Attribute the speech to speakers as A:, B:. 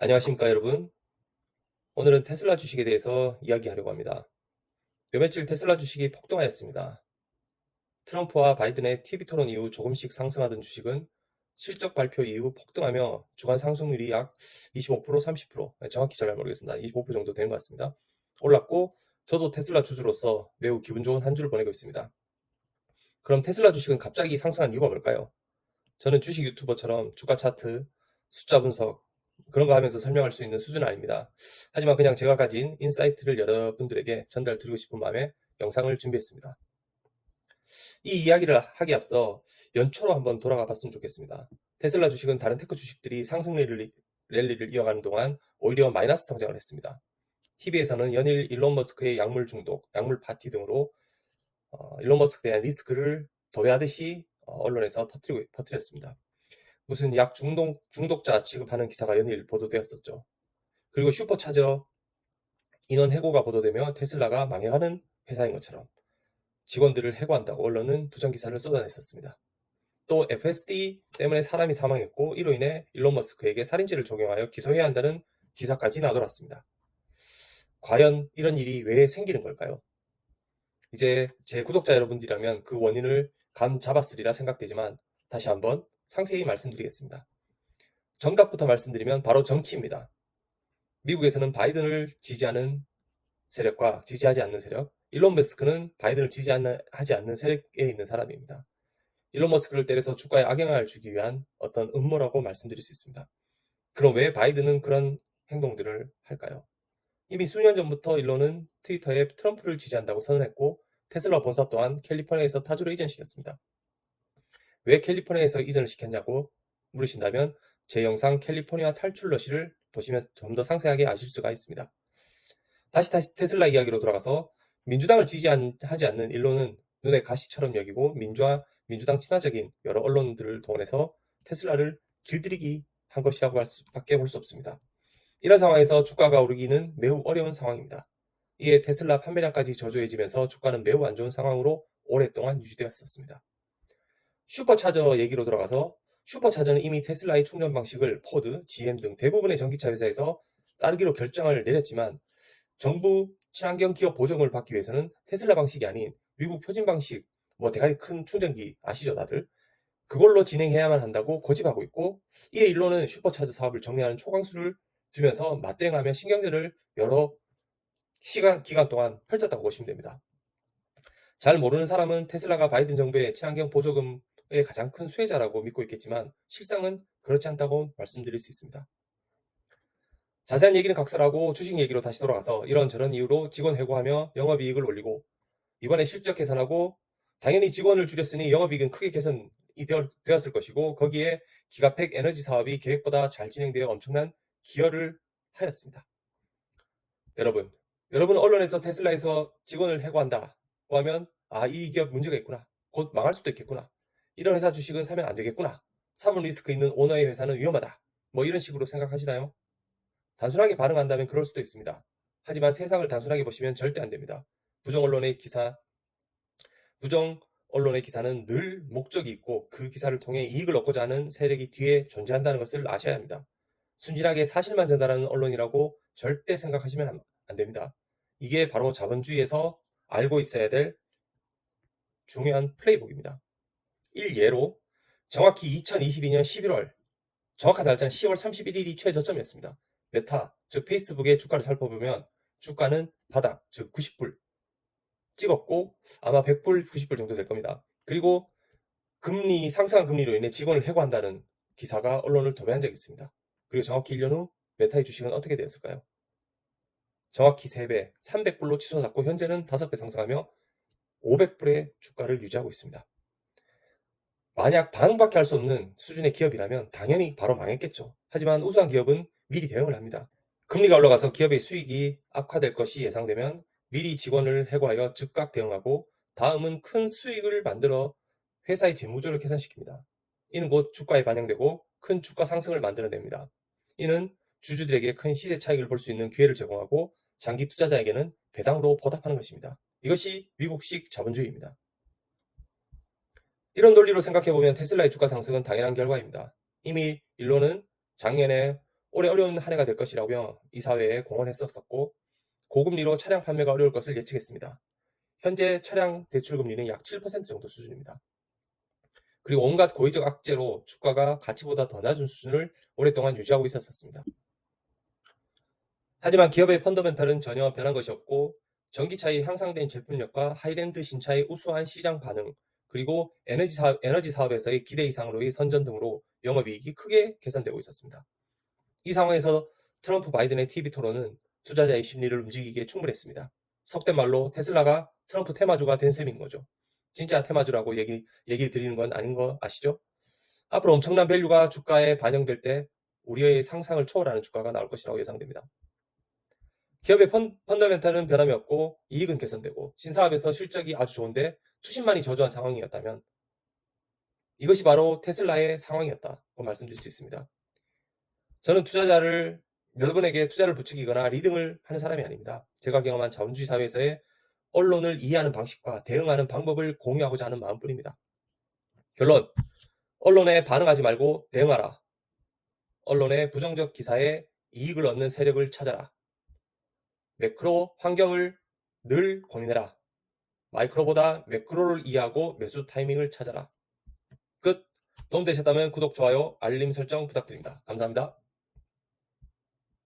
A: 안녕하십니까, 여러분. 오늘은 테슬라 주식에 대해서 이야기하려고 합니다. 요 며칠 테슬라 주식이 폭등하였습니다. 트럼프와 바이든의 TV 토론 이후 조금씩 상승하던 주식은 실적 발표 이후 폭등하며 주간 상승률이 약 25%, 30%, 정확히 잘 모르겠습니다. 25% 정도 되는 것 같습니다. 올랐고, 저도 테슬라 주주로서 매우 기분 좋은 한 주를 보내고 있습니다. 그럼 테슬라 주식은 갑자기 상승한 이유가 뭘까요? 저는 주식 유튜버처럼 주가 차트, 숫자 분석 그런 거 하면서 설명할 수 있는 수준은 아닙니다. 하지만 그냥 제가 가진 인사이트를 여러분들에게 전달드리고 싶은 마음에 영상을 준비했습니다. 이 이야기를 하기 앞서 연초로 한번 돌아가 봤으면 좋겠습니다. 테슬라 주식은 다른 테크 주식들이 상승 랠리를 이어가는 동안 오히려 마이너스 성장을 했습니다. TV에서는 연일 일론 머스크의 약물 중독, 약물 파티 등으로 일론 머스크에 대한 리스크를 도배하듯이 언론에서 퍼뜨렸습니다. 무슨 약 중독자 취급하는 기사가 연일 보도되었었죠. 그리고 슈퍼차저 인원 해고가 보도되며 테슬라가 망해가는 회사인 것처럼 직원들을 해고한다고 언론은 부정기사를 쏟아냈었습니다. 또 FSD 때문에 사람이 사망했고 이로 인해 일론 머스크에게 살인죄를 적용하여 기소해야 한다는 기사까지 나돌았습니다. 과연 이런 일이 왜 생기는 걸까요? 이제 제 구독자 여러분들이라면 그 원인을 감 잡았으리라 생각되지만 다시 한번 상세히 말씀드리겠습니다. 정답부터 말씀드리면 바로 정치입니다. 미국에서는 바이든을 지지하는 세력과 지지하지 않는 세력, 일론 머스크는 바이든을 지지하지 않는 세력에 있는 사람입니다. 일론 머스크를 때려서 주가에 악영향을 주기 위한 어떤 음모라고 말씀드릴 수 있습니다. 그럼 왜 바이든은 그런 행동들을 할까요? 이미 수년 전부터 일론은 트위터에 트럼프를 지지한다고 선언했고 테슬라 본사 또한 캘리포니아에서 타주로 이전시켰습니다. 왜 캘리포니아에서 이전을 시켰냐고 물으신다면 제 영상 캘리포니아 탈출 러시를 보시면 좀 더 상세하게 아실 수가 있습니다. 다시 테슬라 이야기로 돌아가서 민주당을 지지하지 않는 일론은 눈에 가시처럼 여기고 민주당 친화적인 여러 언론들을 동원해서 테슬라를 길들이기 한 것이라고 밖에 볼 수 없습니다. 이런 상황에서 주가가 오르기는 매우 어려운 상황입니다. 이에 테슬라 판매량까지 저조해지면서 주가는 매우 안 좋은 상황으로 오랫동안 유지되었었습니다. 슈퍼차저 얘기로 돌아가서 슈퍼차저는 이미 테슬라의 충전 방식을 포드, GM 등 대부분의 전기차 회사에서 따르기로 결정을 내렸지만 정부 친환경 기업 보조금을 받기 위해서는 테슬라 방식이 아닌 미국 표준 방식, 뭐 대가리 큰 충전기 아시죠 다들? 그걸로 진행해야만 한다고 고집하고 있고 이에 일론은 슈퍼차저 사업을 정리하는 초강수를 두면서 맞대응하며 신경전을 여러 기간 동안 펼쳤다고 보시면 됩니다. 잘 모르는 사람은 테슬라가 바이든 정부의 친환경 보조금의 가장 큰 수혜자라고 믿고 있겠지만 실상은 그렇지 않다고 말씀드릴 수 있습니다. 자세한 얘기는 각설하고 주식 얘기로 다시 돌아가서 이런저런 이유로 직원 해고하며 영업이익을 올리고 이번에 실적 개선하고 당연히 직원을 줄였으니 영업이익은 크게 개선이 되었을 것이고 거기에 기가팩 에너지 사업이 계획보다 잘 진행되어 엄청난 기여를 하였습니다. 여러분 언론에서 테슬라에서 직원을 해고한다고 하면 이 기업 문제가 있구나. 곧 망할 수도 있겠구나. 이런 회사 주식은 사면 안 되겠구나. 사분 리스크 있는 오너의 회사는 위험하다. 뭐 이런 식으로 생각하시나요? 단순하게 반응한다면 그럴 수도 있습니다. 하지만 세상을 단순하게 보시면 절대 안 됩니다. 부정 언론의 기사는 늘 목적이 있고 그 기사를 통해 이익을 얻고자 하는 세력이 뒤에 존재한다는 것을 아셔야 합니다. 순진하게 사실만 전달하는 언론이라고 절대 생각하시면 안 됩니다. 이게 바로 자본주의에서 알고 있어야 될 중요한 플레이북입니다. 일예로 정확히 2022년 11월, 정확한 날짜는 10월 31일이 최저점이었습니다. 메타, 즉 페이스북의 주가를 살펴보면 주가는 바닥, 즉 90불 찍었고 아마 100불, 90불 정도 될 겁니다. 그리고 상승한 금리로 인해 직원을 해고한다는 기사가 언론을 도배한 적이 있습니다. 그리고 정확히 1년 후 메타의 주식은 어떻게 되었을까요? 정확히 3배, 300불로 치솟았고 현재는 5배 상승하며 500불의 주가를 유지하고 있습니다. 만약 반응밖에 할 수 없는 수준의 기업이라면 당연히 바로 망했겠죠. 하지만 우수한 기업은 미리 대응을 합니다. 금리가 올라가서 기업의 수익이 악화될 것이 예상되면 미리 직원을 해고하여 즉각 대응하고 다음은 큰 수익을 만들어 회사의 재무조를 개선시킵니다. 이는 곧 주가에 반영되고 큰 주가 상승을 만들어냅니다. 이는 주주들에게 큰 시세 차익을 볼 수 있는 기회를 제공하고 장기 투자자에게는 배당으로 보답하는 것입니다. 이것이 미국식 자본주의입니다. 이런 논리로 생각해보면 테슬라의 주가 상승은 당연한 결과입니다. 이미 일론은 작년에 올해 어려운 한 해가 될 것이라며 이사회에 공언했었고 고금리로 차량 판매가 어려울 것을 예측했습니다. 현재 차량 대출 금리는 약 7% 정도 수준입니다. 그리고 온갖 고의적 악재로 주가가 가치보다 더 낮은 수준을 오랫동안 유지하고 있었습니다. 하지만 기업의 펀더멘탈은 전혀 변한 것이 없고 전기차의 향상된 제품력과 하이랜드 신차의 우수한 시장 반응, 그리고 에너지 사업에서의 기대 이상으로의 선전 등으로 영업이익이 크게 개선되고 있었습니다. 이 상황에서 트럼프 바이든의 TV 토론은 투자자의 심리를 움직이기에 충분했습니다. 속된 말로 테슬라가 트럼프 테마주가 된 셈인 거죠. 진짜 테마주라고 얘기 드리는 건 아닌 거 아시죠? 앞으로 엄청난 밸류가 주가에 반영될 때 우리의 상상을 초월하는 주가가 나올 것이라고 예상됩니다. 기업의 펀더멘탈은 변함이 없고 이익은 개선되고 신사업에서 실적이 아주 좋은데 투심만이 저조한 상황이었다면 이것이 바로 테슬라의 상황이었다고 말씀드릴 수 있습니다. 저는 여러분에게 투자를 부추기거나 리딩을 하는 사람이 아닙니다. 제가 경험한 자본주의 사회에서의 언론을 이해하는 방식과 대응하는 방법을 공유하고자 하는 마음뿐입니다. 결론, 언론에 반응하지 말고 대응하라. 언론의 부정적 기사에 이익을 얻는 세력을 찾아라. 매크로 환경을 늘 고민해라. 마이크로보다 매크로를 이해하고 매수 타이밍을 찾아라. 끝. 도움되셨다면 구독, 좋아요, 알림 설정 부탁드립니다. 감사합니다.